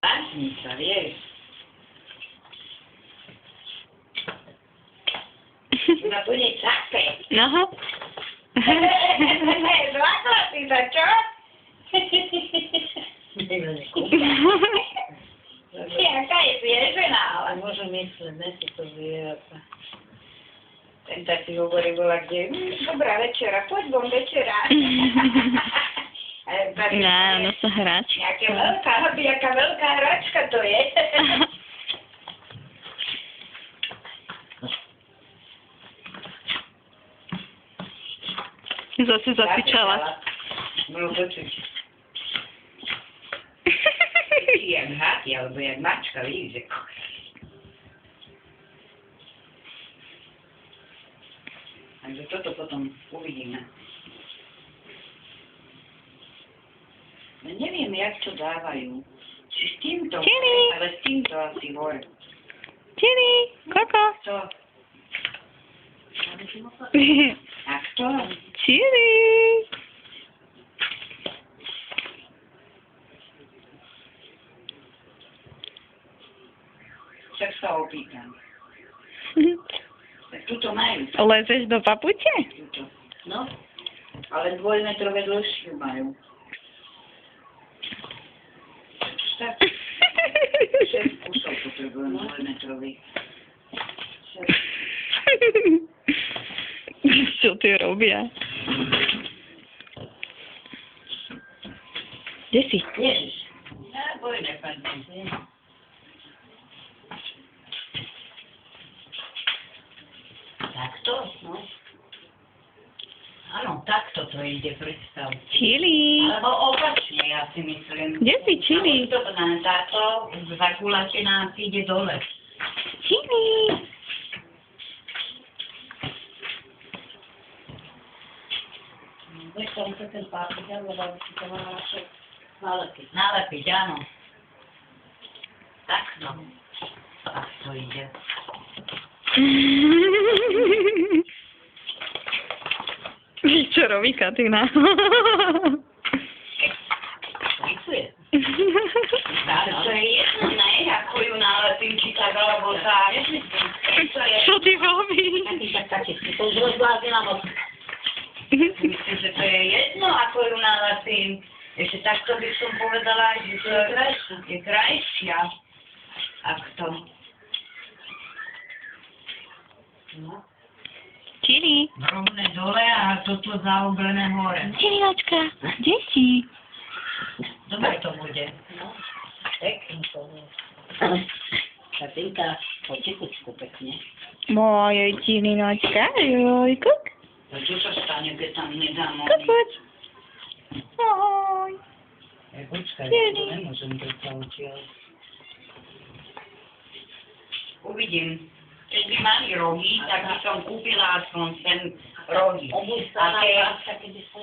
Vážnica, vieš. Ona bude čakať. Aha. Zlakla si sa, čo? Jaká je zviežená, ale Môžem mysleť, ne si to zvieratá. ten tak si hovorí, bola kde, dobrá večera, poď von večera. Ne, ono sa hračka. Jaká veľká hračka to je. Zase zacvičala. Bolo počuť. Jak háty, alebo jak mačka, vidíš, že... Takže toto potom uvidíme. No neviem, jak to dávajú. Či s týmto, Čili. ale s týmto asi hore. Čili, koko. To, a kto? Čili. Však sa opýtam. Tak tuto majú. Lezeš do papute? Tuto. No, ale dvojmetrové dĺžky majú. Tak, 6 kusov potrebujem dvojmetrových. Čo ty robia? Kde si? Ježiš. Ja boj nepadne. Takto, no. Áno, takto to ide, predstav. Čili. Alebo opačne, ja si myslím. Kde si, Čili? Táto zakulatená ide dole. Čili. Vieš, tam sa ten pápik, alebo si to má nalepiť. Nalepiť, áno. Tak, no. Tak to ide. Víš, čo robí Katina? Rysuje. To je jedno, ne? Ako ju nalepím, či tak, alebo tak. Čo ty robíš? Taký, to už rozblázila moc. Myslím, že to je jedno, ako ju nalepím. Ešte takto by som povedala, že to je krajšia. Ak to. No. Čili. Rovné dole a toto zaoblené hore. Čiliačka, kde si? Dobre to bude. No, pekný to je. Katinka, potichučku pekne. Moje Čilinočka, jojko. A čo sa stane, keď tam nedám Poď. Ahoj. Počkaj, ja to nemôžem predsa odtiaľ. Uvidím. Keď by mali rohy, tak by som kúpila aspoň ten rohy. Obuď A sa na keď práca, kedy sa...